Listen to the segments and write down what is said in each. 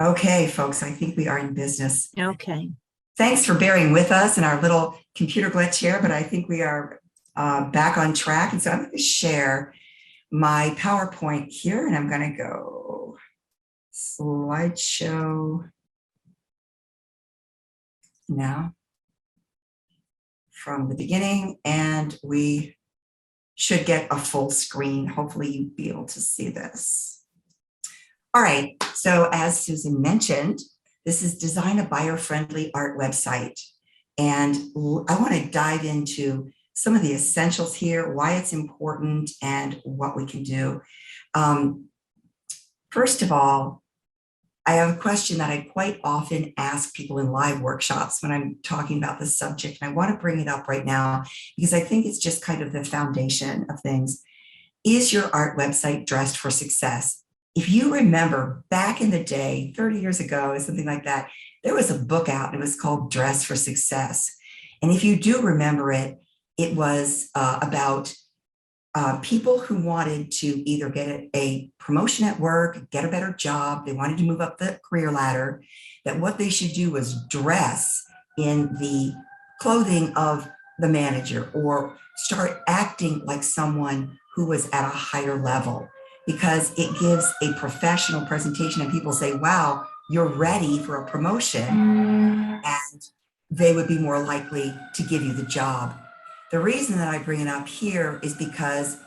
Okay, folks, I think we are in business. Okay. Thanks for bearing with us in our little computer glitch here, but I think we are back on track. And so I'm going to share my PowerPoint here, and I'm going to go slideshow now from the beginning, and we should get a full screen. Hopefully you'll be able to see this. All right, so as Susan mentioned, this is Design a Buyer-Friendly Art Website. And I want to dive into some of the essentials here, why it's important, and what we can do. First of all, I have a question that I quite often ask people in live workshops when I'm talking about this subject, and I want to bring it up right now because I think it's just kind of the foundation of things. Is your art website dressed for success? If you remember back in the day, 30 years ago or something like that, there was a book out and it was called Dress for Success. And if you do remember it, it was about people who wanted to either get a promotion at work, get a better job, they wanted to move up the career ladder, that what they should do was dress in the clothing of the manager or start acting like someone who was at a higher level, because it gives a professional presentation and people say, wow, you're ready for a promotion, and they would be more likely to give you the job. The reason that I bring it up here is because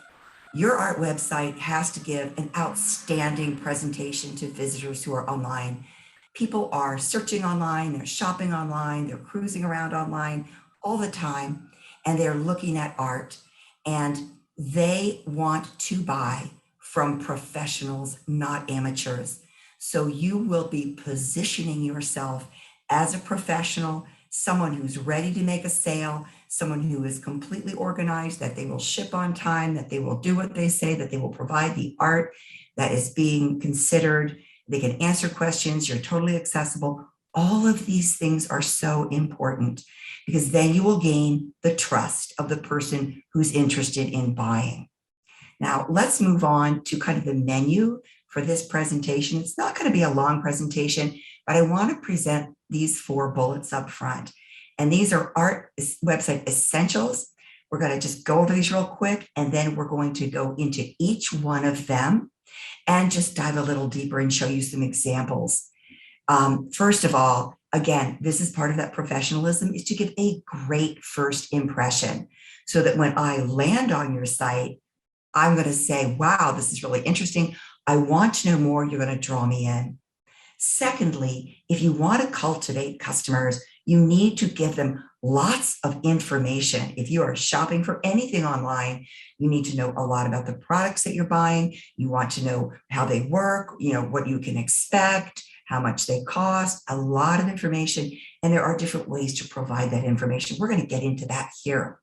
your art website has to give an outstanding presentation to visitors who are online. People are searching online, they're shopping online, they're cruising around online all the time, and they're looking at art, and they want to buy from professionals, not amateurs. So you will be positioning yourself as a professional, someone who's ready to make a sale, someone who is completely organized, that they will ship on time, that they will do what they say, that they will provide the art that is being considered. They can answer questions, you're totally accessible. All of these things are so important because then you will gain the trust of the person who's interested in buying. Now, let's move on to kind of the menu for this presentation. It's not going to be a long presentation, but I want to present these 4 bullets up front. And these are art website essentials. We're going to just go over these real quick, and then we're going to go into each one of them and just dive a little deeper and show you some examples. First of all, again, this is part of that professionalism, is to give a great first impression so that when I land on your site, I'm going to say, wow, this is really interesting. I want to know more. You're going to draw me in. Secondly, if you want to cultivate customers, you need to give them lots of information. If you are shopping for anything online, you need to know a lot about the products that you're buying. You want to know how they work, what you can expect, how much they cost, a lot of information. And there are different ways to provide that information. We're going to get into that here.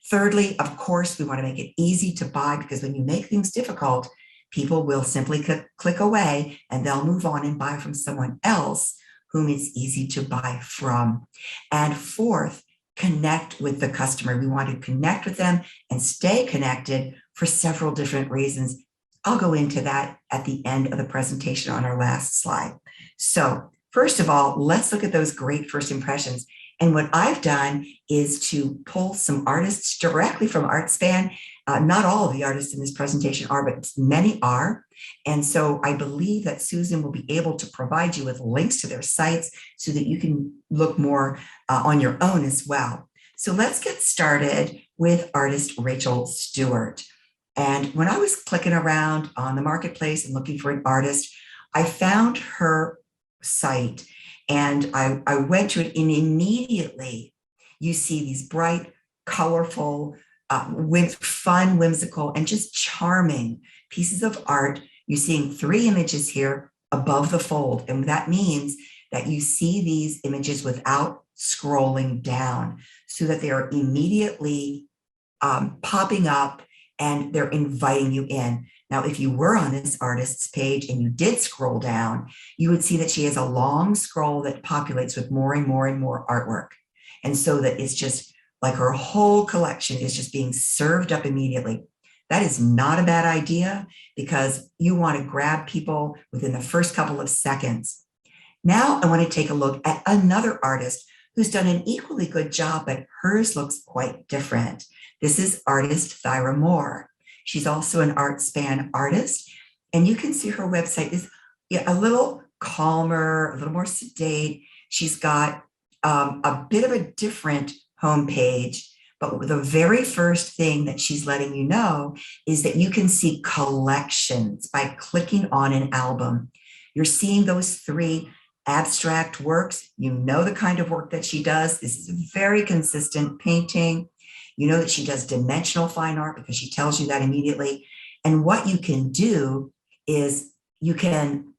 Thirdly, of course, we want to make it easy to buy, because when you make things difficult, people will simply click away and they'll move on and buy from someone else whom it's easy to buy from. And fourth, connect with the customer. We want to connect with them and stay connected for several different reasons. I'll go into that at the end of the presentation on our last slide. So first of all, let's look at those great first impressions. And what I've done is to pull some artists directly from Artspan. Not all of the artists in this presentation are, but many are. And so I believe that Susan will be able to provide you with links to their sites so that you can look more on your own as well. So let's get started with artist Rachel Stewart. And when I was clicking around on the marketplace and looking for an artist, I found her site. And I went to it, and immediately you see these bright, colorful, fun, whimsical, and just charming pieces of art. You're seeing 3 images here above the fold. And that means that you see these images without scrolling down, so that they are immediately popping up and they're inviting you in. Now, if you were on this artist's page and you did scroll down, you would see that she has a long scroll that populates with more and more and more artwork. And so that it's just like her whole collection is just being served up immediately. That is not a bad idea, because you want to grab people within the first couple of seconds. Now I want to take a look at another artist who's done an equally good job, but hers looks quite different. This is artist Thyra Moore. She's also an Artspan artist, and you can see her website is a little calmer, a little more sedate. She's got a bit of a different homepage, but the very first thing that she's letting you know is that you can see collections by clicking on an album. You're seeing those 3 abstract works. You know the kind of work that she does. This is a very consistent painting. You know that she does dimensional fine art because she tells you that immediately. And what you can do is you can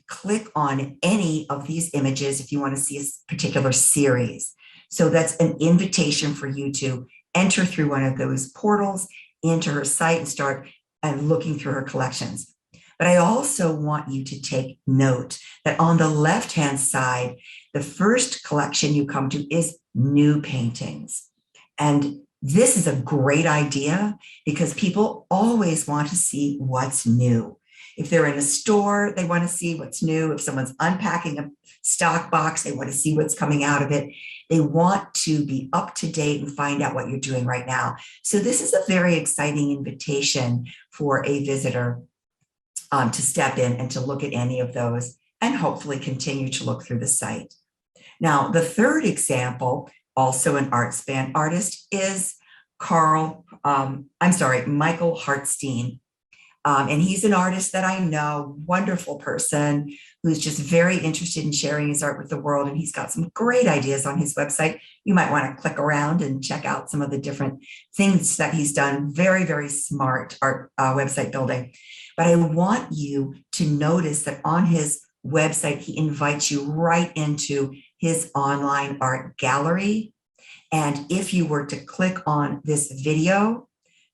click on any of these images if you want to see a particular series. So that's an invitation for you to enter through one of those portals into her site and start looking through her collections. But I also want you to take note that on the left-hand side, the first collection you come to is new paintings. And this is a great idea because people always want to see what's new. If they're in a store, they want to see what's new. If someone's unpacking a stock box, they want to see what's coming out of it. They want to be up to date and find out what you're doing right now. So this is a very exciting invitation for a visitor to step in and to look at any of those and hopefully continue to look through the site. Now, the third example, also an Artspan artist, is Michael Hartstein. And he's an artist that I know, wonderful person who's just very interested in sharing his art with the world. And he's got some great ideas on his website. You might want to click around and check out some of the different things that he's done. Very, very smart art website building. But I want you to notice that on his website, he invites you right into his online art gallery. And if you were to click on this video,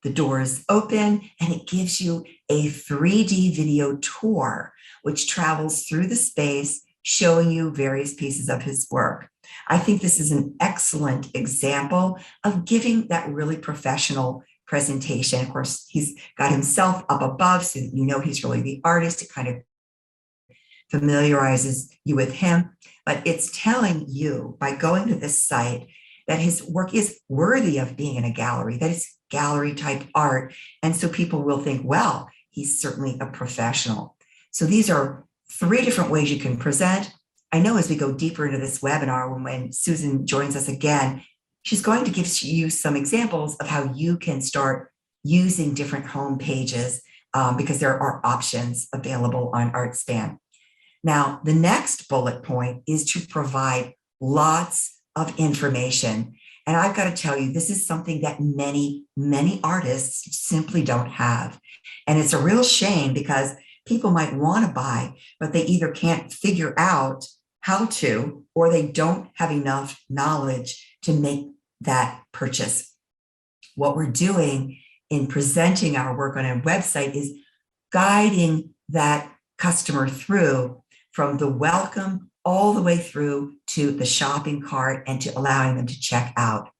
the door is open and it gives you a 3D video tour, which travels through the space, showing you various pieces of his work. I think this is an excellent example of giving that really professional presentation. Of course, he's got himself up above, so that you know he's really the artist. It kind of familiarizes you with him, but it's telling you by going to this site that his work is worthy of being in a gallery, that it's gallery type art. And so people will think, well, he's certainly a professional. So these are 3 different ways you can present. I know as we go deeper into this webinar, when Susan joins us again, she's going to give you some examples of how you can start using different home pages because there are options available on Artspan. Now, the next bullet point is to provide lots of information. And I've got to tell you, this is something that many, many artists simply don't have. And it's a real shame because people might want to buy, but they either can't figure out how to, or they don't have enough knowledge to make that purchase. What we're doing in presenting our work on a website is guiding that customer through from the welcome all the way through to the shopping cart and to allowing them to check out.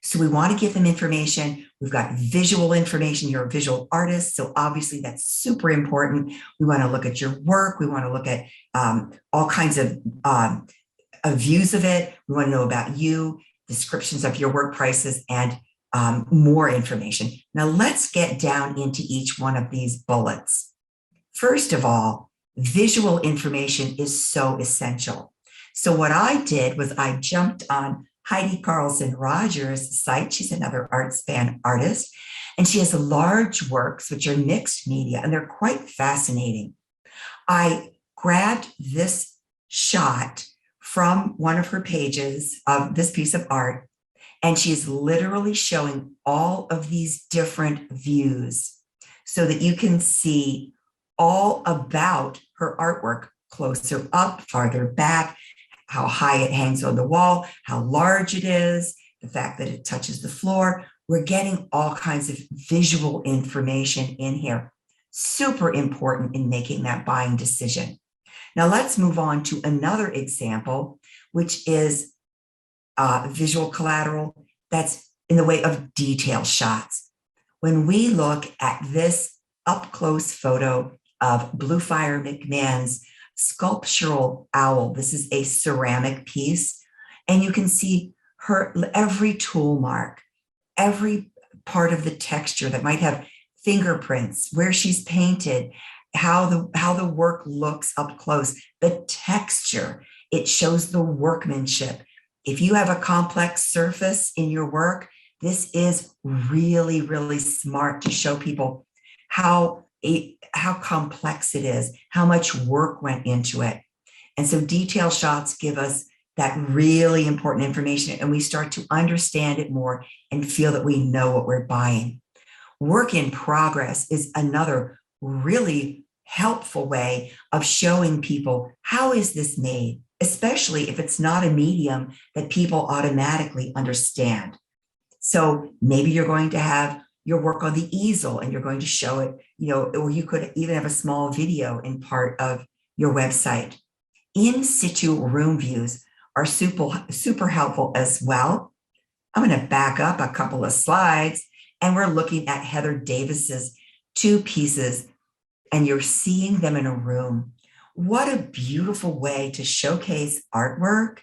So we want to give them information. We've got visual information. You're a visual artist, so obviously that's super important. We want to look at your work. We want to look at all kinds of views of it. We want to know about you, descriptions of your work, prices, and more information. Now let's get down into each one of these bullets. First of all, visual information is so essential. So what I did was I jumped on Heidi Carlson Rogers' site. She's another Artspan artist, and she has large works, which are mixed media, and they're quite fascinating. I grabbed this shot from one of her pages of this piece of art, and she's literally showing all of these different views so that you can see all about her artwork, closer up, farther back, how high it hangs on the wall, how large it is, the fact that it touches the floor. We're getting all kinds of visual information in here. Super important in making that buying decision. Now let's move on to another example, which is visual collateral that's in the way of detail shots. When we look at this up-close photo of Blue Fire McMahon's sculptural owl. This is a ceramic piece, and you can see her every tool mark, every part of the texture that might have fingerprints, where she's painted, how the work looks up close, the texture. It shows the workmanship. If you have a complex surface in your work, this is really, really smart to show people how complex it is, how much work went into it. And so detail shots give us that really important information, and we start to understand it more and feel that we know what we're buying. Work in progress is another really helpful way of showing people, how is this made, especially if it's not a medium that people automatically understand. So maybe you're going to have your work on the easel and you're going to show it, or you could even have a small video in part of your website. In situ room views are super helpful as well. I'm going to back up a couple of slides, and we're looking at Heather Davis's 2 pieces, and you're seeing them in a room. What a beautiful way to showcase artwork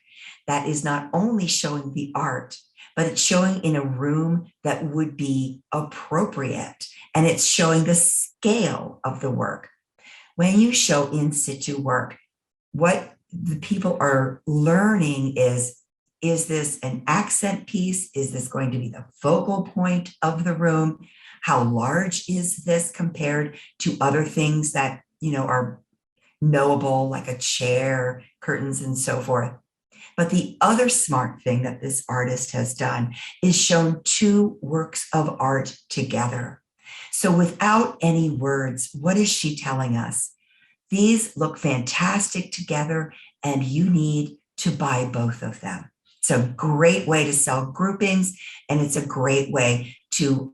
that is not only showing the art, but it's showing in a room that would be appropriate, and it's showing the scale of the work. When you show in situ work, what the people are learning is this an accent piece? Is this going to be the focal point of the room? How large is this compared to other things that, are knowable, like a chair, curtains, and so forth? But the other smart thing that this artist has done is shown 2 works of art together. So without any words, what is she telling us? These look fantastic together, and you need to buy both of them. It's a great way to sell groupings, and it's a great way to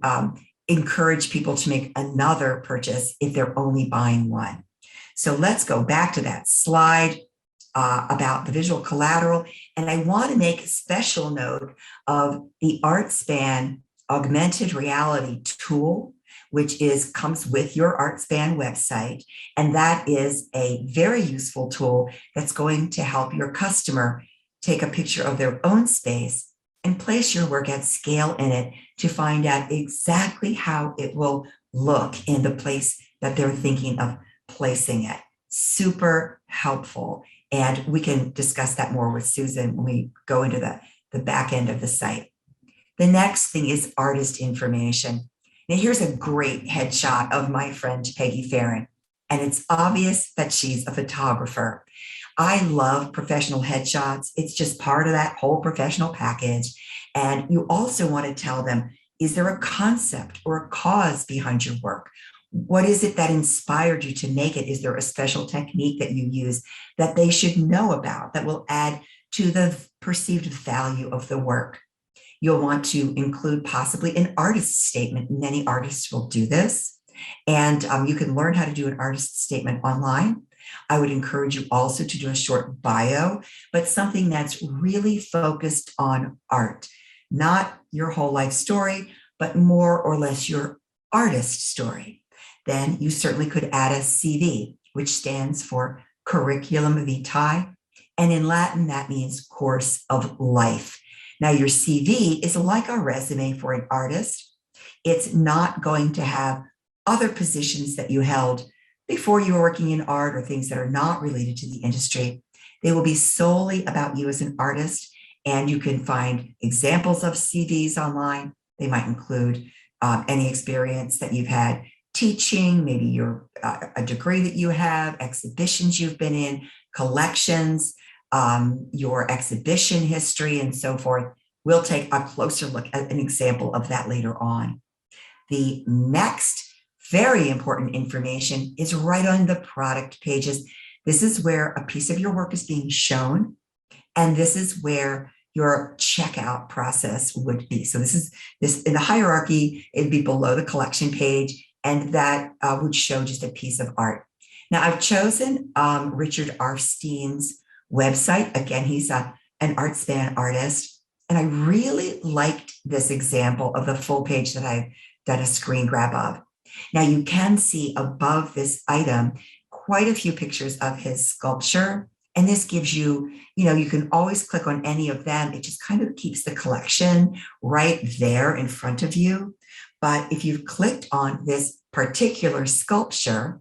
encourage people to make another purchase if they're only buying one. So let's go back to that slide about the visual collateral. And I want to make a special note of the Artspan augmented reality tool, which comes with your Artspan website. And that is a very useful tool that's going to help your customer take a picture of their own space and place your work at scale in it to find out exactly how it will look in the place that they're thinking of placing it. Super helpful. And we can discuss that more with Susan when we go into the back end of the site. The next thing is artist information. Now, here's a great headshot of my friend Peggy Farron, and it's obvious that she's a photographer. I love professional headshots. It's just part of that whole professional package. And you also want to tell them, is there a concept or a cause behind your work? What is it that inspired you to make it? Is there a special technique that you use that they should know about that will add to the perceived value of the work? You'll want to include possibly an artist statement. Many artists will do this. And you can learn how to do an artist statement online. I would encourage you also to do a short bio, but something that's really focused on art, not your whole life story, but more or less your artist story. Then you certainly could add a CV, which stands for Curriculum Vitae. And in Latin, that means course of life. Now, your CV is like a resume for an artist. It's not going to have other positions that you held before you were working in art or things that are not related to the industry. They will be solely about you as an artist, and you can find examples of CVs online. They might include any experience that you've had teaching, maybe a degree that you have, exhibitions you've been in, collections, your exhibition history, and so forth. We'll take a closer look at an example of that later on. The next very important information is right on the product pages. This is where a piece of your work is being shown, and this is where your checkout process would be. So this in the hierarchy, it'd be below the collection page, and that would show just a piece of art. Now, I've chosen Richard Arstein's website. Again, he's an Artspan artist, and I really liked this example of the full page that I've done a screen grab of. Now, you can see above this item quite a few pictures of his sculpture. And this gives you, you can always click on any of them. It just kind of keeps the collection right there in front of you. But if you've clicked on this particular sculpture,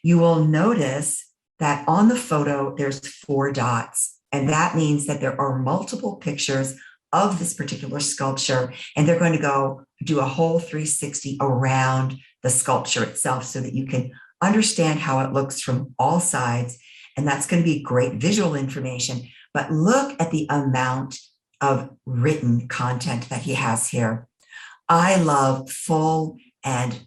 you will notice that on the photo, there's 4 dots. And that means that there are multiple pictures of this particular sculpture, and they're going to go do a whole 360 around the sculpture itself so that you can understand how it looks from all sides. And that's going to be great visual information. But look at the amount of written content that he has here. I love full and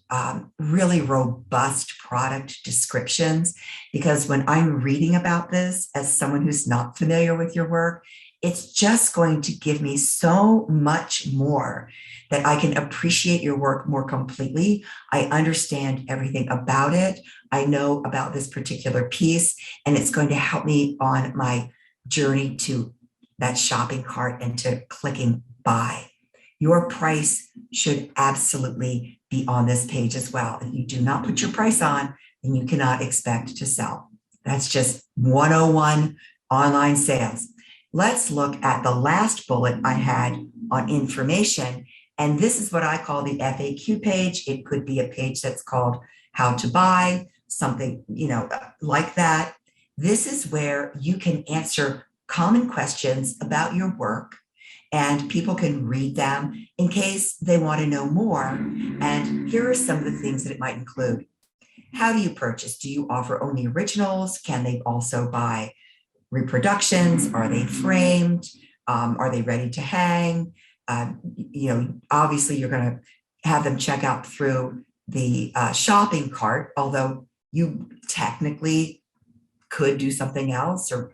really robust product descriptions, because when I'm reading about this as someone who's not familiar with your work, it's just going to give me so much more that I can appreciate your work more completely. I understand everything about it. I know about this particular piece, and it's going to help me on my journey to that shopping cart and to clicking buy. Your price should absolutely be on this page as well. If you do not put your price on, then you cannot expect to sell. That's just 101 online sales. Let's look at the last bullet I had on information. And this is what I call the FAQ page. It could be a page that's called how to buy, something, like that. This is where you can answer common questions about your work, and people can read them in case they want to know more. And here are some of the things that it might include. How do you purchase? Do you offer only originals? Can they also buy reproductions? Are they framed? Are they ready to hang? Obviously you're going to have them check out through the shopping cart, although you technically could do something else, or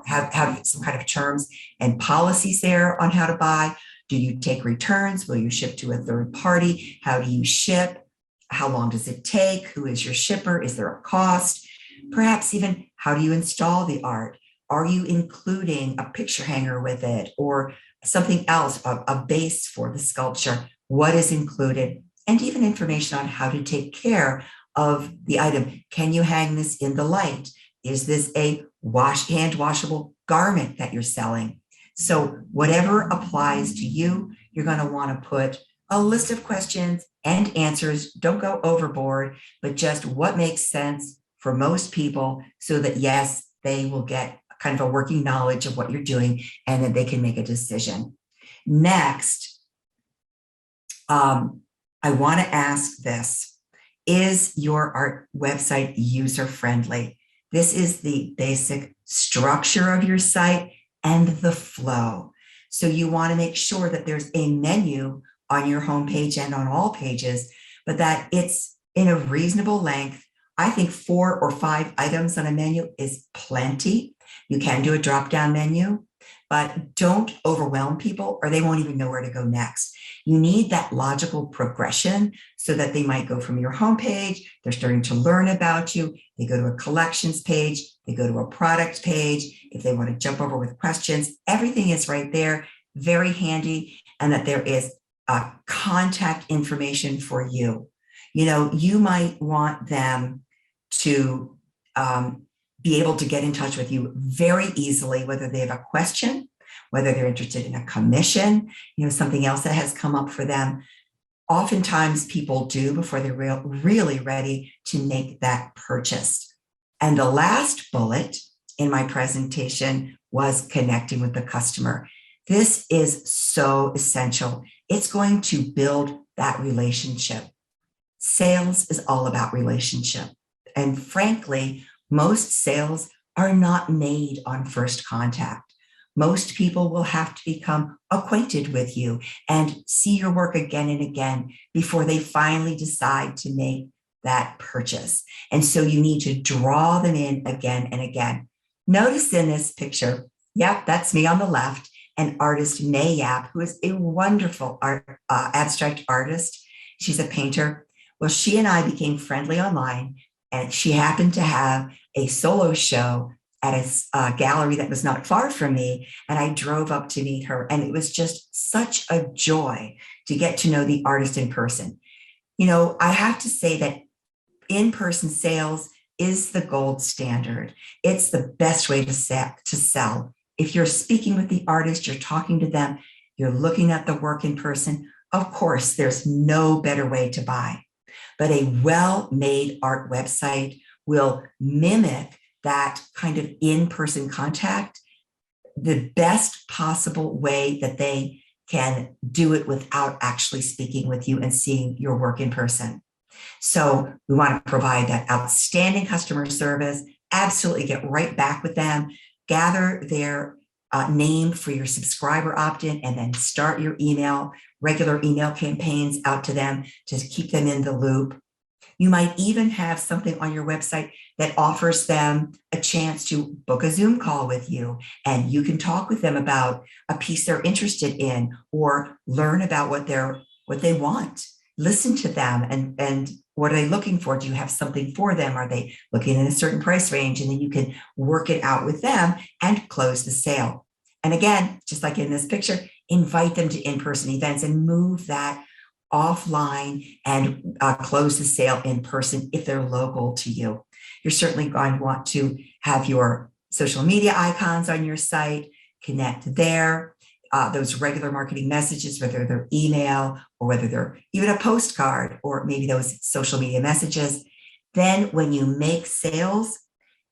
have some kind of terms and policies there on how to buy. Do you take returns? Will you ship to a third party? How do you ship? How long does it take? Who is your shipper? Is there a cost? Perhaps even how do you install the art? Are you including a picture hanger with it, or something else, a base for the sculpture? What is included? And even information on how to take care of the item. Can you hang this in the light? Is this a hand washable garment that you're selling? So whatever applies to you, you're going to want to put a list of questions and answers. Don't go overboard, but just what makes sense for most people, so that yes, they will get kind of a working knowledge of what you're doing, and then they can make a decision. Next, I want to ask this: is your art website user-friendly? This is the basic structure of your site and the flow. So you want to make sure that there's a menu on your homepage and on all pages, but that it's in a reasonable length. I think 4 or 5 items on a menu is plenty. You can do a drop-down menu, but don't overwhelm people or they won't even know where to go next. You need that logical progression so that they might go from your homepage, they're starting to learn about you, they go to a collections page, they go to a product page. If they want to jump over with questions, everything is right there, very handy, and that there is contact information for you. You might want them to be able to get in touch with you very easily, whether they have a question, whether they're interested in a commission, something else that has come up for them. Oftentimes people do before they're really ready to make that purchase. And the last bullet in my presentation was connecting with the customer. This is so essential. It's going to build that relationship. Sales is all about relationship. And frankly, most sales are not made on first contact. Most people will have to become acquainted with you and see your work again and again before they finally decide to make that purchase. And so you need to draw them in again and again. Notice in this picture, yep, that's me on the left, an artist, May Yap, who is a wonderful abstract artist. She's a painter. Well, she and I became friendly online, and she happened to have a solo show at a gallery that was not far from me, and I drove up to meet her, and it was just such a joy to get to know the artist in person. I have to say that in-person sales is the gold standard. It's the best way to sell. If you're speaking with the artist, you're talking to them, you're looking at the work in person, of course, there's no better way to buy. But a well-made art website will mimic that kind of in-person contact the best possible way that they can do it without actually speaking with you and seeing your work in person. So we want to provide that outstanding customer service, absolutely get right back with them, gather their name for your subscriber opt-in, and then start your regular email campaigns out to them to keep them in the loop. You might even have something on your website that offers them a chance to book a Zoom call with you, and you can talk with them about a piece they're interested in or learn about what they want. Listen to them and what are they looking for? Do you have something for them? Are they looking in a certain price range? And then you can work it out with them and close the sale. And again, just like in this picture, invite them to in-person events and move that offline and close the sale in person if they're local to you. You're certainly going to want to have your social media icons on your site, connect there. Those regular marketing messages, whether they're email or whether they're even a postcard or maybe those social media messages. Then when you make sales,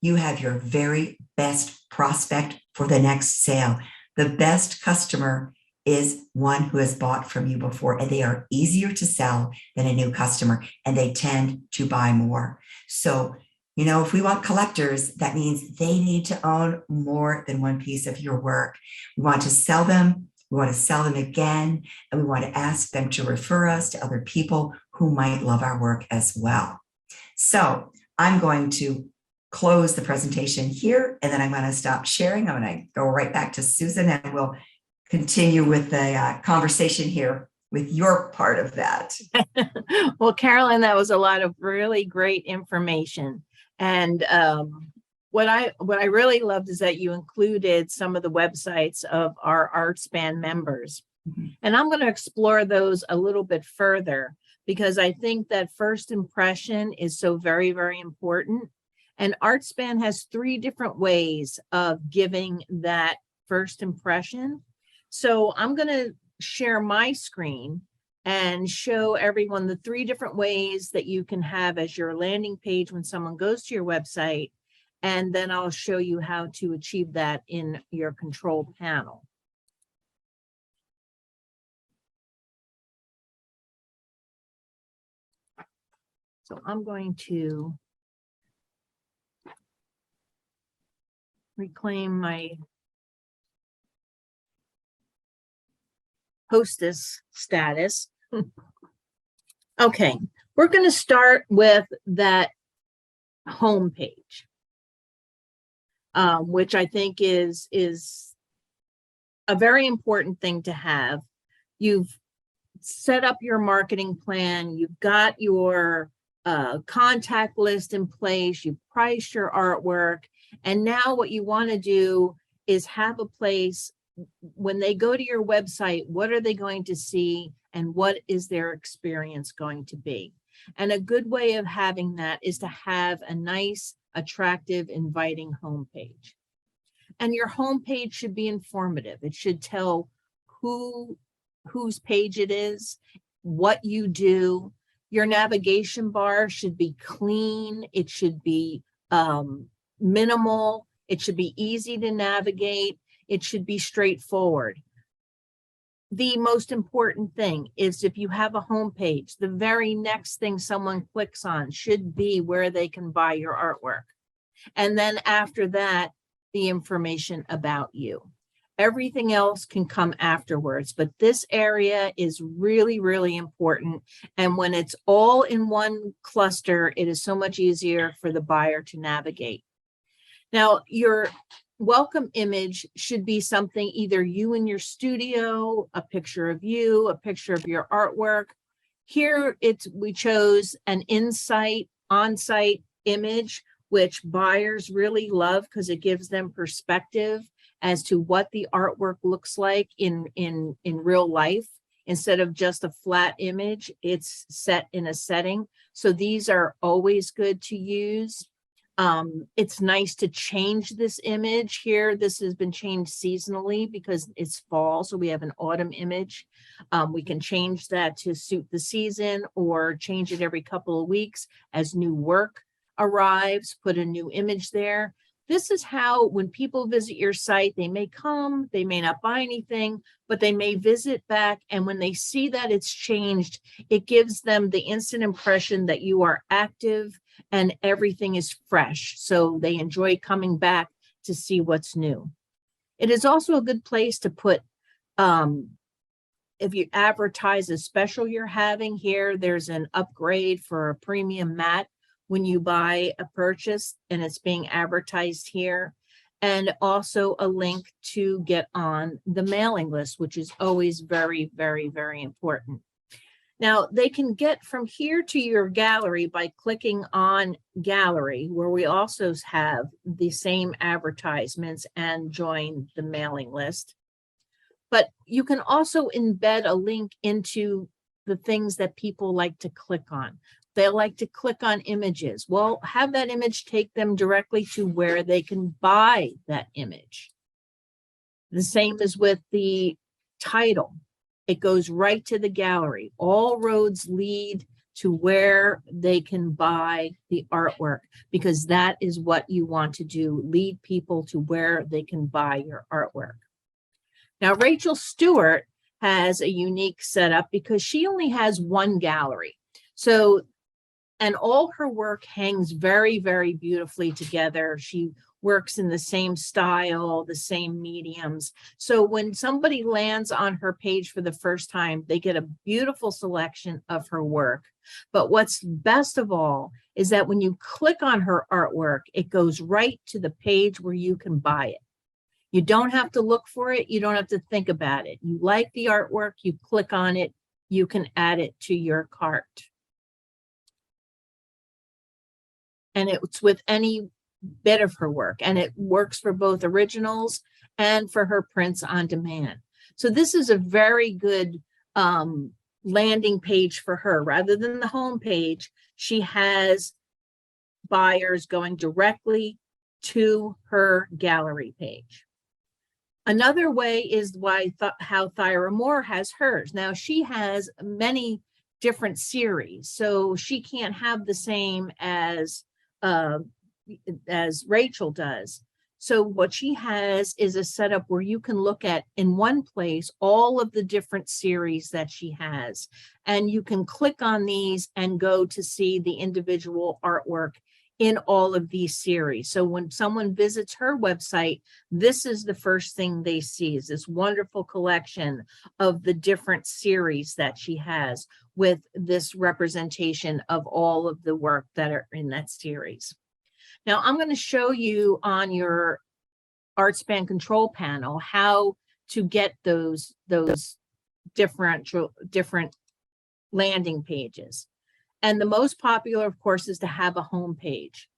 you have your very best prospect for the next sale. The best customer is one who has bought from you before, and they are easier to sell than a new customer, and they tend to buy more. So, if we want collectors, that means they need to own more than one piece of your work. We want to sell them, we want to sell them again, and we want to ask them to refer us to other people who might love our work as well. So I'm going to close the presentation here, and then I'm going to stop sharing. I'm going to go right back to Susan, and we'll continue with the conversation here with your part of that. Well, Carolyn, that was a lot of really great information. And what I really loved is that you included some of the websites of our Artspan members. Mm-hmm. And I'm going to explore those a little bit further because I think that first impression is so very, very important. And Artspan has 3 different ways of giving that first impression. So I'm going to share my screen and show everyone the 3 different ways that you can have as your landing page when someone goes to your website. And then I'll show you how to achieve that in your control panel. So I'm going to reclaim my hostess status. Okay, we're going to start with that home page, which I think is a very important thing to have. You've set up your marketing plan, you've got your contact list in place, you've priced your artwork, and now what you want to do is have a place when they go to your website, what are they going to see and what is their experience going to be? And a good way of having that is to have a nice, attractive, inviting homepage. And your homepage should be informative. It should tell whose page it is, what you do. Your navigation bar should be clean. It should be minimal. It should be easy to navigate. It should be straightforward. The most important thing is if you have a homepage, the very next thing someone clicks on should be where they can buy your artwork. And then after that, the information about you. Everything else can come afterwards, but this area is really, really important. And when it's all in one cluster, it is so much easier for the buyer to navigate. Now, your welcome image should be something either you in your studio, a picture of you, a picture of your artwork. Here we chose an on-site image, which buyers really love because it gives them perspective as to what the artwork looks like in real life. Instead of just a flat image, it's set in a setting. So these are always good to use. It's nice to change this image here. This has been changed seasonally because it's fall, so we have an autumn image. We can change that to suit the season or change it every couple of weeks as new work arrives, put a new image there. This is how, when people visit your site, they may come, they may not buy anything, but they may visit back. And when they see that it's changed, it gives them the instant impression that you are active and everything is fresh. So they enjoy coming back to see what's new. It is also a good place to put, if you advertise a special you're having here, there's an upgrade for a premium mat when you buy a purchase, and it's being advertised here. And also a link to get on the mailing list, which is always very, very, very important. Now, they can get from here to your gallery by clicking on gallery, where we also have the same advertisements, and join the mailing list. But you can also embed a link into the things that people like to click on. They like to click on images. Well, have that image take them directly to where they can buy that image. The same as with the title. It goes right to the gallery. All roads lead to where they can buy the artwork, because that is what you want to do, lead people to where they can buy your artwork. Now, Rachel Stewart has a unique setup because she only has one gallery. So, and all her work hangs very, very beautifully together. She works in the same style, the same mediums. So when somebody lands on her page for the first time, they get a beautiful selection of her work. But what's best of all is that when you click on her artwork, it goes right to the page where you can buy it. You don't have to look for it. You don't have to think about it. You like the artwork, you click on it, you can add it to your cart. And it's with any bit of her work, and it works for both originals and for her prints on demand. So this is a very good landing page for her. Rather than the home page, she has buyers going directly to her gallery page. Another way is how Thyra Moore has hers. Now, she has many different series, so she can't have the same as Rachel does. So what she has is a setup where you can look at in one place all of the different series that she has, and you can click on these and go to see the individual artwork in all of these series. So when someone visits her website, this is the first thing they see, is this wonderful collection of the different series that she has, with this representation of all of the work that are in that series. Now, I'm going to show you on your Artspan control panel how to get those different landing pages. And the most popular, of course, is to have a home page.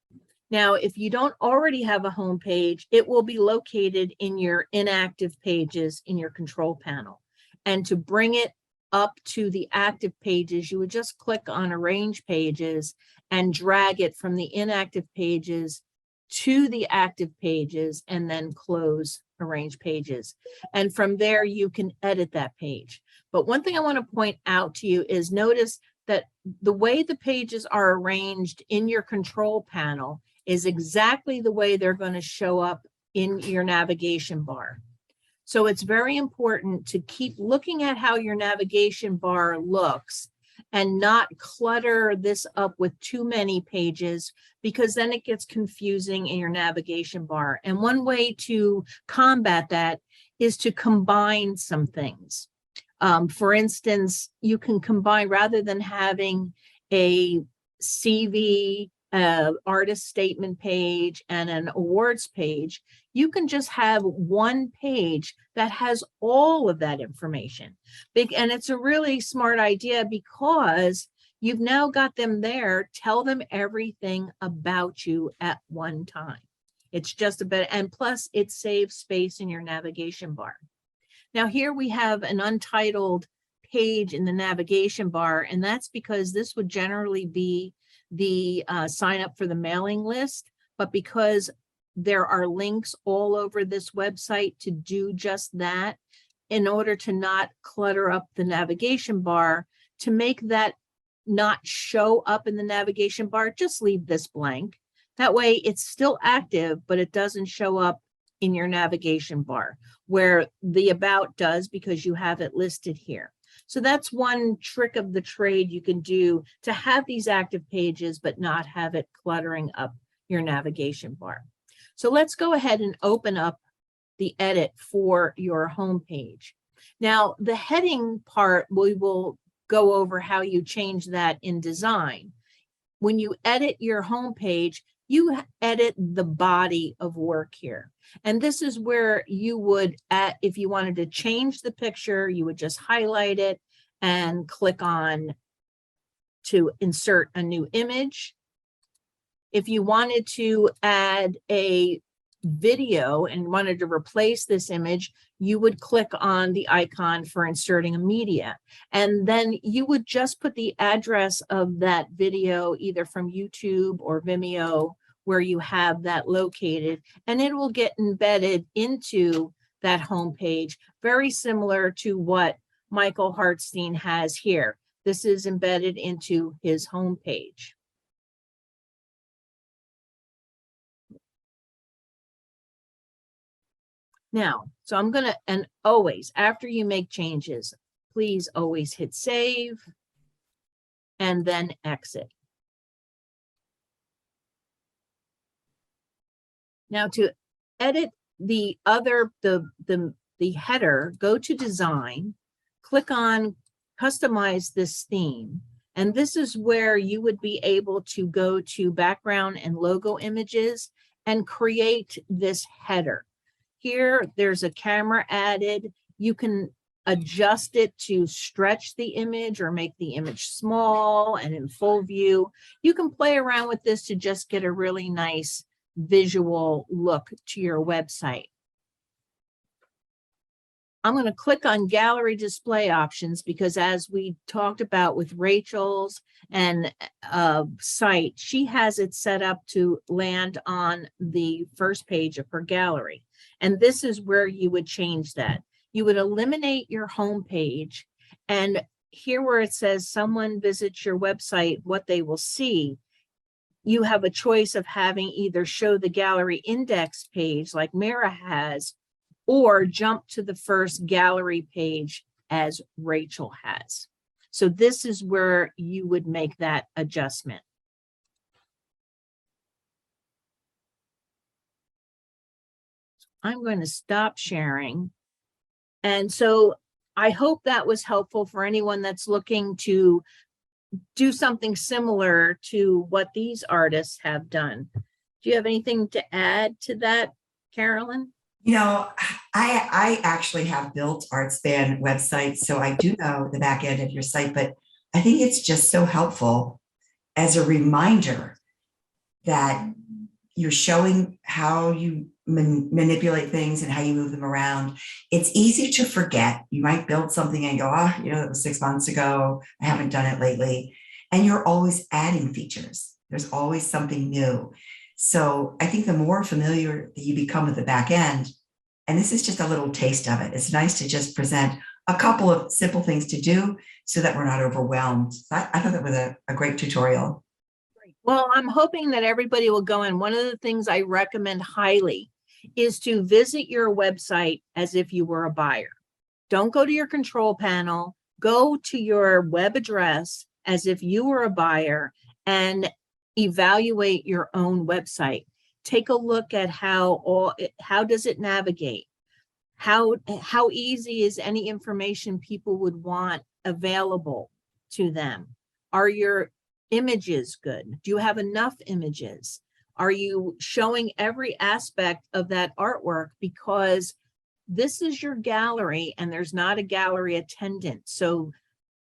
Now, if you don't already have a home page, it will be located in your inactive pages in your control panel. And to bring it up to the active pages, you would just click on Arrange Pages and drag it from the inactive pages to the active pages, and then close Arrange Pages. And from there, you can edit that page. But one thing I want to point out to you is, notice that the way the pages are arranged in your control panel is exactly the way they're going to show up in your navigation bar. So it's very important to keep looking at how your navigation bar looks and not clutter this up with too many pages, because then it gets confusing in your navigation bar. And one way to combat that is to combine some things. For instance, you can combine, rather than having a CV, artist statement page, and an awards page, you can just have one page that has all of that information. And it's a really smart idea, because you've now got them there. Tell them everything about you at one time. It's just a bit, and plus it saves space in your navigation bar. Now here we have an untitled page in the navigation bar, and that's because this would generally be the sign up for the mailing list. but because there are links all over this website to do just that, in order to not clutter up the navigation bar, to make that not show up in the navigation bar, just leave this blank. That way it's still active, but it doesn't show up in your navigation bar where the about does, because you have it listed here. So that's one trick of the trade you can do to have these active pages, but not have it cluttering up your navigation bar. So let's go ahead and open up the edit for your home page. Now, the heading part, we will go over how you change that in design. When you edit your home page, you edit the body of work here. And this is where you would, if you wanted to change the picture, you would just highlight it and click on to insert a new image. If you wanted to add a video and wanted to replace this image, you would click on the icon for inserting a media. And then you would just put the address of that video, either from YouTube or Vimeo, where you have that located, and it will get embedded into that home page, very similar to what Michael Hartstein has here. This is embedded into his home page. Now, so I'm gonna, and always, after you make changes, please always hit save and then exit. Now to edit the other, the header, go to design, click on customize this theme. And this is where you would be able to go to background and logo images and create this header. Here, there's a camera added. You can adjust it to stretch the image or make the image small and in full view. You can play around with this to just get a really nice visual look to your website. I'm going to click on gallery display options because, as we talked about with Rachel's and site, she has it set up to land on the first page of her gallery. And this is where you would change that. You would eliminate your home page, and here where it says someone visits your website, what they will see, you have a choice of having either show the gallery index page like Mara has, or jump to the first gallery page as Rachel has. So this is where you would make that adjustment. I'm going to stop sharing. And so I hope that was helpful for anyone that's looking to do something similar to what these artists have done. Do you have anything to add to that, Carolyn? You know, I actually have built Artspan websites, so I do know the back end of your site, but I think it's just so helpful as a reminder that you're showing how you manipulate things and how you move them around. It's easy to forget. You might build something and go, oh, you know, that was 6 months ago. I haven't done it lately. And you're always adding features. There's always something new. So I think the more familiar that you become with the back end, and this is just a little taste of it, it's nice to just present a couple of simple things to do so that we're not overwhelmed. So I thought that was a great tutorial. Well, I'm hoping that everybody will go in. One of the things I recommend highly is to visit your website as if you were a buyer. Don't go to your control panel. Go to your web address as if you were a buyer and evaluate your own website. Take a look at how does it navigate? How easy is any information people would want available to them? Are your images good? Do you have enough images? Are you showing every aspect of that artwork? Because this is your gallery and there's not a gallery attendant. So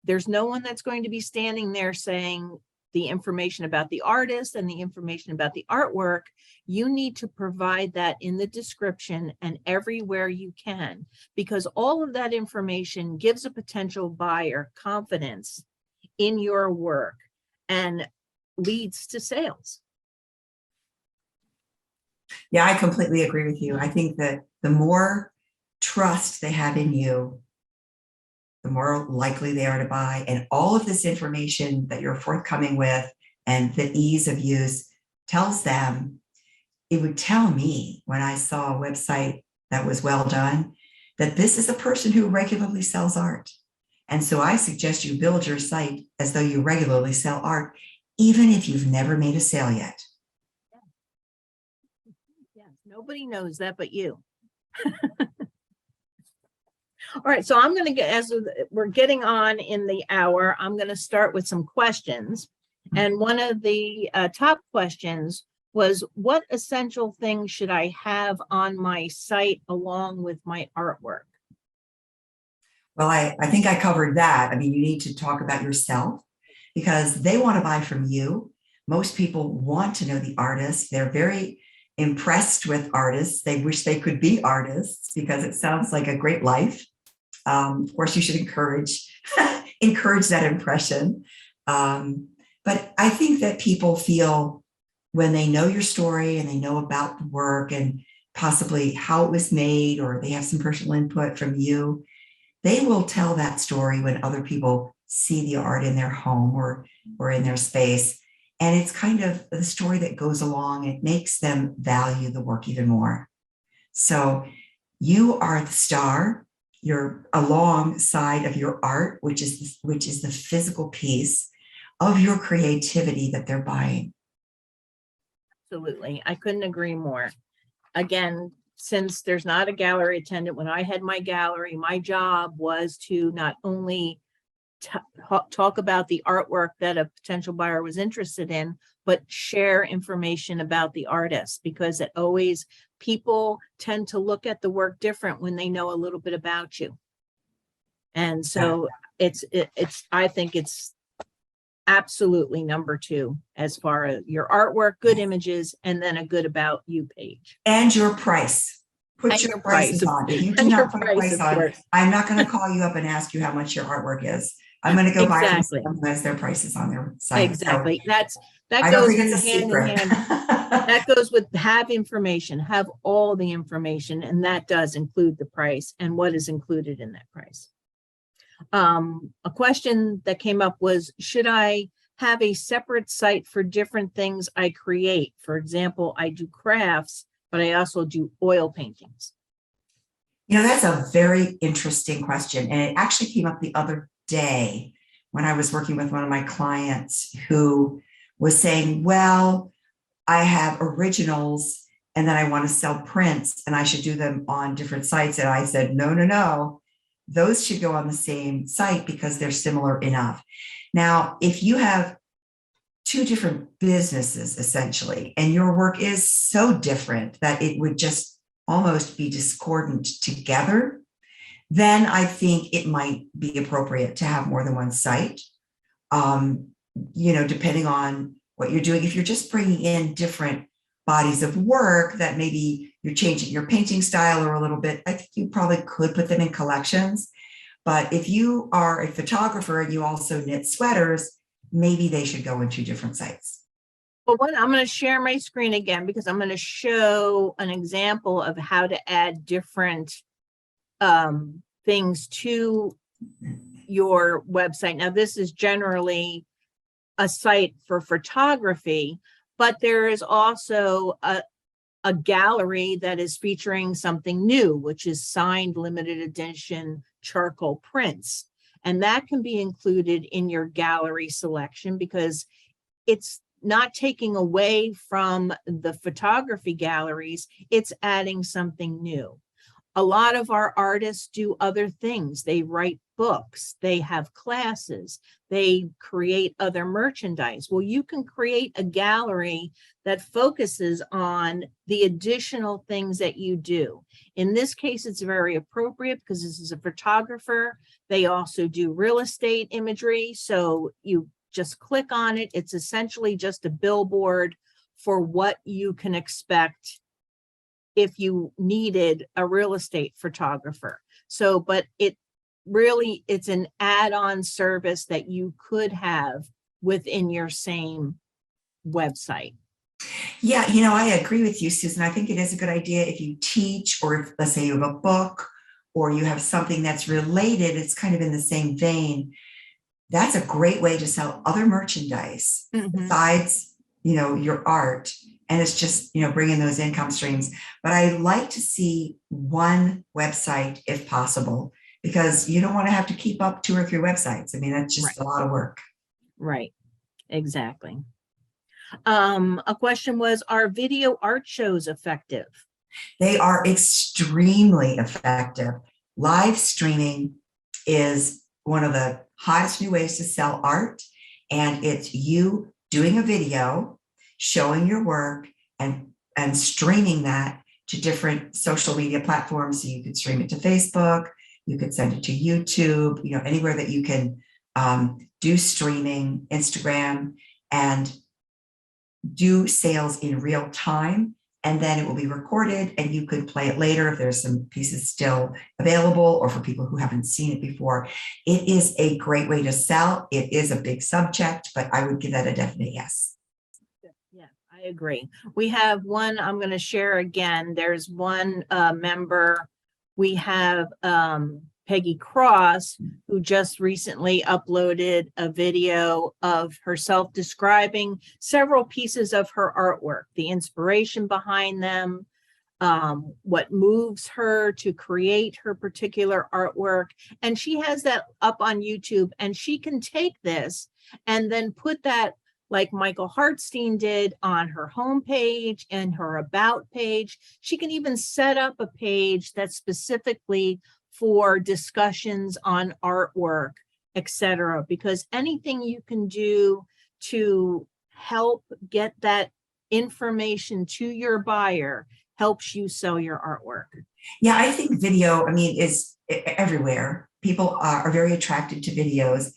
there's no one that's going to be standing there saying the information about the artist and the information about the artwork. You need to provide that in the description and everywhere you can, because all of that information gives a potential buyer confidence in your work and leads to sales. Yeah, I completely agree with you. I think that the more trust they have in you, the more likely they are to buy. And all of this information that you're forthcoming with and the ease of use tells them, it would tell me when I saw a website that was well done, that this is a person who regularly sells art. And so I suggest you build your site as though you regularly sell art, even if you've never made a sale yet. Yes, nobody knows that but you. All right, so I'm going to get, as we're getting on in the hour, I'm going to start with some questions. And one of the top questions was, what essential things should I have on my site along with my artwork? Well, I think I covered that. I mean, you need to talk about yourself because they want to buy from you. Most people want to know the artist. They're very impressed with artists. They wish they could be artists because it sounds like a great life. Of course, you should encourage that impression. But I think that people feel when they know your story and they know about the work and possibly how it was made, or they have some personal input from you, they will tell that story when other people see the art in their home or in their space. And it's kind of the story that goes along. It makes them value the work even more. So you are the star. You're alongside of your art, which is the physical piece of your creativity that they're buying. Absolutely. I couldn't agree more. Again, since there's not a gallery attendant, when I had my gallery, my job was to not only talk about the artwork that a potential buyer was interested in, but share information about the artist, because it always, people tend to look at the work different when they know a little bit about you. And so it's I think it's absolutely number two as far as your artwork, good images, and then a good about you page. And your price. Put And your prices on. If you do not put a price on, I'm not going to call you up and ask you how much your artwork is. I'm going to go buy from someone who has their prices on their site. Exactly. So that goes hand in hand. That goes with have information, have all the information, and that does include the price and what is included in that price. A question that came up was, should I have a separate site for different things I create? For example, I do crafts, but I also do oil paintings. You know, that's a very interesting question. And it actually came up the other day when I was working with one of my clients who was saying, well, I have originals and then I want to sell prints and I should do them on different sites. And I said, no. Those should go on the same site because they're similar enough. Now, if you have two different businesses, essentially, and your work is so different that it would just almost be discordant together, then I think it might be appropriate to have more than one site, depending on what you're doing. If you're just bringing in different bodies of work that maybe you're changing your painting style or a little bit, I think you probably could put them in collections. But if you are a photographer and you also knit sweaters, maybe they should go in two different sites. Well, I'm going to share my screen again because I'm going to show an example of how to add different things to your website. Now, this is generally a site for photography, but there is also a gallery that is featuring something new, which is signed limited edition charcoal prints. And that can be included in your gallery selection because it's not taking away from the photography galleries, it's adding something new. A lot of our artists do other things. They write books, they have classes, they create other merchandise. Well, you can create a gallery that focuses on the additional things that you do. In this case, it's very appropriate because this is a photographer. They also do real estate imagery. So you just click on it. It's essentially just a billboard for what you can expect if you needed a real estate photographer. So, but it's an add-on service that you could have within your same website. Yeah, I agree with you, Susan. I think it is a good idea if you teach, or if, let's say you have a book or you have something that's related, it's kind of in the same vein. That's a great way to sell other merchandise Mhm. besides, your art. And it's just, bringing those income streams. But I like to see one website if possible, because you don't want to have to keep up two or three websites. I mean, that's Right, just a lot of work. right, exactly. A question was, are video art shows effective? They are extremely effective. Live streaming is one of the hottest new ways to sell art. And it's you doing a video, showing your work, and streaming that to different social media platforms. So you could stream it to Facebook, you could send it to YouTube, anywhere that you can do streaming, Instagram, and do sales in real time, and then it will be recorded and you could play it later if there's some pieces still available, or for people who haven't seen it before. It is a great way to sell. It is a big subject, but I would give that a definite yes. Yeah, I agree. We have one I'm going to share again. There's one member. We have Peggy Cross, who just recently uploaded a video of herself describing several pieces of her artwork, the inspiration behind them, what moves her to create her particular artwork. And she has that up on YouTube, and she can take this and then put that, like Michael Hartstein did, on her homepage and her about page. She can even set up a page that's specifically for discussions on artwork, etc. Because anything you can do to help get that information to your buyer helps you sell your artwork. Yeah, I think video, I mean, is everywhere. People are very attracted to videos.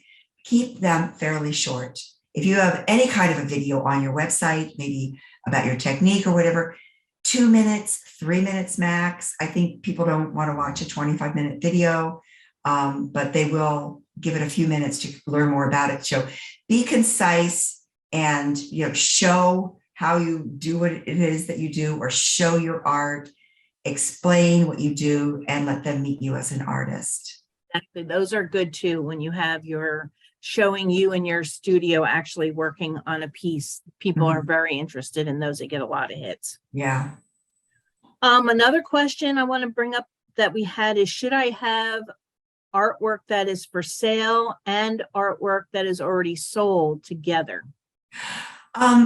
Keep them fairly short. If you have any kind of a video on your website, maybe about your technique or whatever, 2 minutes, 3 minutes max. I think people don't want to watch a 25-minute video, but they will give it a few minutes to learn more about it. So be concise, and show how you do what it is that you do, or show your art, explain what you do, and let them meet you as an artist. Exactly. Those are good too. When you have your showing you in your studio actually working on a piece, people are Mhm. very interested in those. They get a lot of hits. Yeah. Another question I want to bring up that we had is, should I have artwork that is for sale and artwork that is already sold together?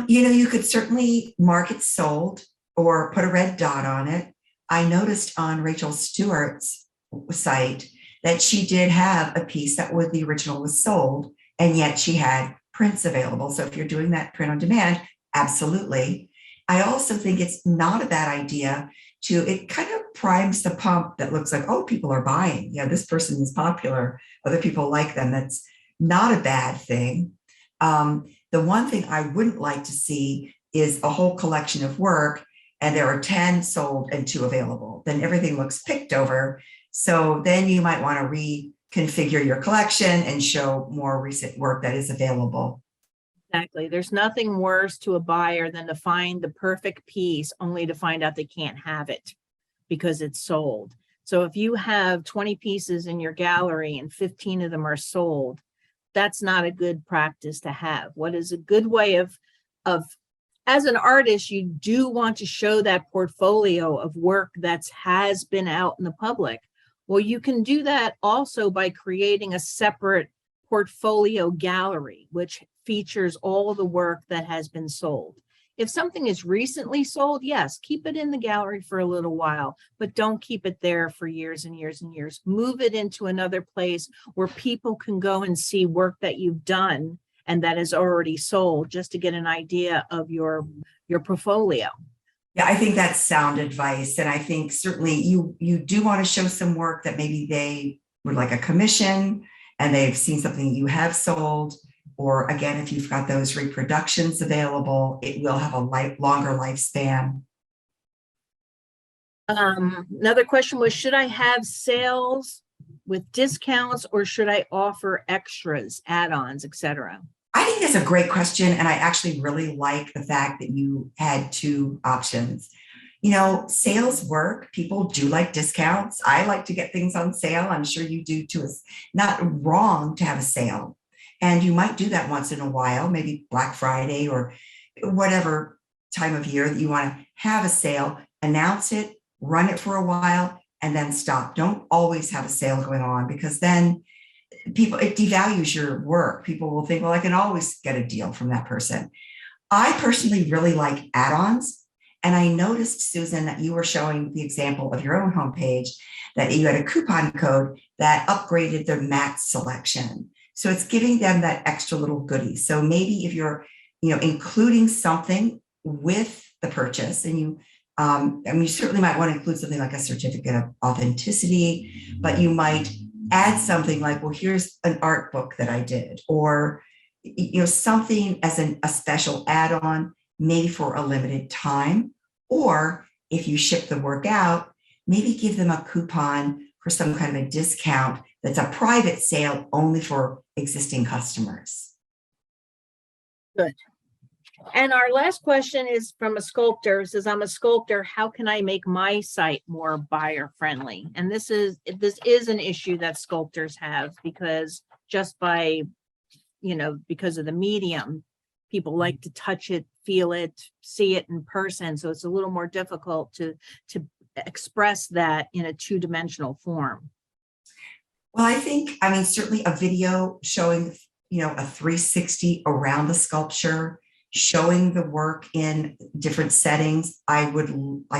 You could certainly mark it sold or put a red dot on it. I noticed on Rachel Stewart's site that she did have a piece that was the original was sold, and yet she had prints available. So if you're doing that print on demand, absolutely. I also think it's not a bad idea it kind of primes the pump that looks like, oh, people are buying. Yeah, this person is popular. Other people like them. That's not a bad thing. The one thing I wouldn't like to see is a whole collection of work and there are 10 sold and 2 available. Then everything looks picked over. So then you might want to reconfigure your collection and show more recent work that is available. Exactly. There's nothing worse to a buyer than to find the perfect piece only to find out they can't have it because it's sold. So if you have 20 pieces in your gallery and 15 of them are sold, that's not a good practice to have. What is a good way of as an artist, you do want to show that portfolio of work that has been out in the public. Well, you can do that also by creating a separate portfolio gallery, which features all of the work that has been sold. If something is recently sold, yes, keep it in the gallery for a little while, but don't keep it there for years and years and years. Move it into another place where people can go and see work that you've done and that is already sold, just to get an idea of your portfolio. Yeah, I think that's sound advice. And I think certainly you do want to show some work that maybe they would like a commission and they've seen something you have sold. Or again, if you've got those reproductions available, it will have a longer lifespan. Another question was, should I have sales with discounts or should I offer extras, add-ons, etc.? I think that's a great question. And I actually really like the fact that you had two options. Sales work, people do like discounts. I like to get things on sale. I'm sure you do too. It's not wrong to have a sale. And you might do that once in a while, maybe Black Friday or whatever time of year that you want to have a sale, announce it, run it for a while, and then stop. Don't always have a sale going on because then it devalues your work. People will think, well, I can always get a deal from that person. I personally really like add-ons. And I noticed, Susan, that you were showing the example of your own homepage, that you had a coupon code that upgraded their mat selection. So it's giving them that extra little goodie. So maybe if you're, including something with the purchase, and you certainly might want to include something like a certificate of authenticity, but you might add something like, well, here's an art book that I did, or something as a special add-on, maybe for a limited time. Or if you ship the work out, maybe give them a coupon for some kind of a discount that's a private sale only for existing customers. Good. And our last question is from a sculptor. It says, I'm a sculptor. How can I make my site more buyer friendly? And this is an issue that sculptors have because just by, because of the medium, people like to touch it, feel it, see it in person. So it's a little more difficult to express that in a two-dimensional form. Well, certainly a video showing, a 360 around the sculpture, showing the work in different settings. I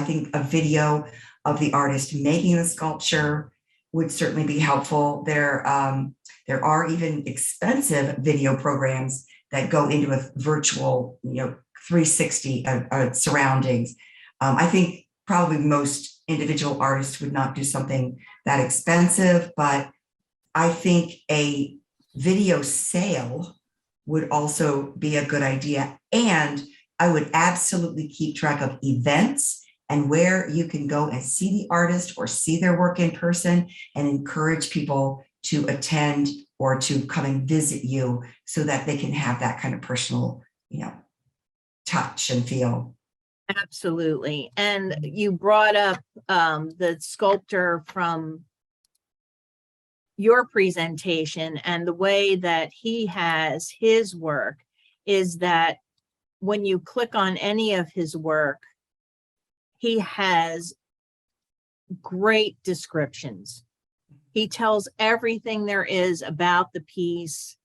think a video of the artist making the sculpture would certainly be helpful. There are even expensive video programs that go into a virtual, 360 surroundings. I think probably most individual artists would not do something that expensive, but I think a video sale would also be a good idea. And I would absolutely keep track of events and where you can go and see the artist or see their work in person, and encourage people to attend or to come and visit you so that they can have that kind of personal, touch and feel. Absolutely. And you brought up the sculptor from your presentation, and the way that he has his work is that when you click on any of his work, he has great descriptions. He tells everything there is about the piece,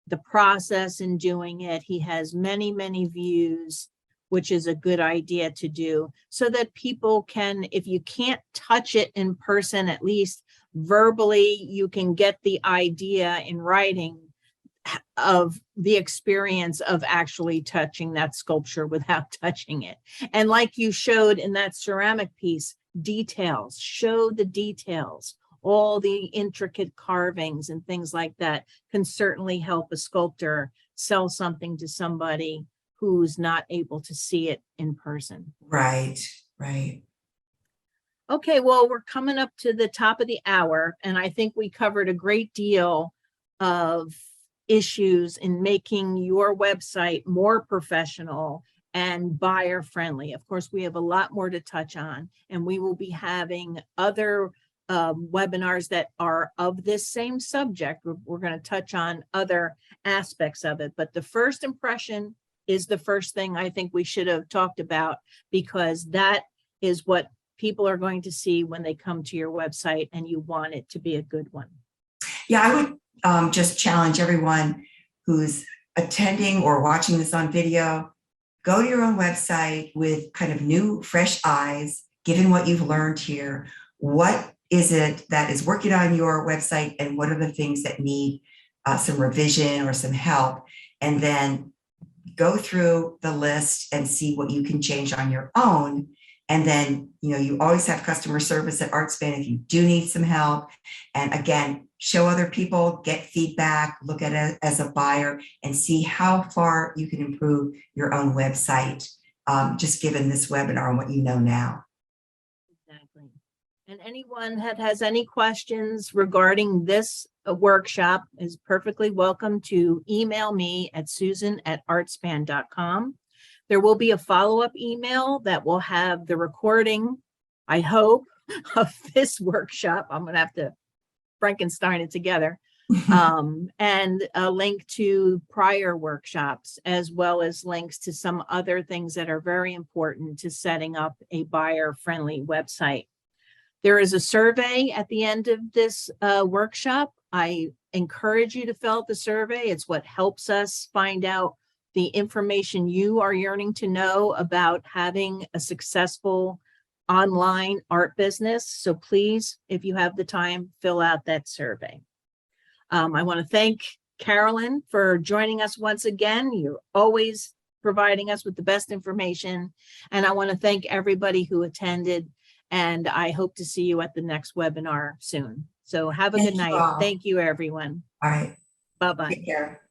the process in doing it. He has many, many views, which is a good idea to do so that people can, if you can't touch it in person, at least verbally, you can get the idea in writing of the experience of actually touching that sculpture without touching it. And like you showed in that ceramic piece, details, show the details, all the intricate carvings and things like that can certainly help a sculptor sell something to somebody who's not able to see it in person. Right, right. Okay, well, we're coming up to the top of the hour, and I think we covered a great deal of issues in making your website more professional and buyer friendly. Of course, we have a lot more to touch on, and we will be having other webinars that are of this same subject. We're going to touch on other aspects of it, but the first impression is the first thing I think we should have talked about, because that is what people are going to see when they come to your website, and you want it to be a good one. Yeah, I would just challenge everyone who's attending or watching this on video, go to your own website with kind of new, fresh eyes, given what you've learned here. What is it that is working on your website, and what are the things that need some revision or some help? And then go through the list and see what you can change on your own. And then, you always have customer service at Artspan if you do need some help. And again, show other people, get feedback, look at it as a buyer, and see how far you can improve your own website, just given this webinar and what you know now. Exactly. And anyone that has any questions regarding this workshop is perfectly welcome to email me at susan@artspan.com. There will be a follow-up email that will have the recording, I hope, of this workshop. I'm going to have to Frankenstein it together. And a link to prior workshops, as well as links to some other things that are very important to setting up a buyer-friendly website. There is a survey at the end of this workshop. I encourage you to fill out the survey. It's what helps us find out the information you are yearning to know about having a successful online art business. So please, if you have the time, fill out that survey. I want to thank Carolyn for joining us once again. You're always providing us with the best information. And I want to thank everybody who attended. And I hope to see you at the next webinar soon. So have a good night. Thank you, everyone. All right. Bye-bye. Take care.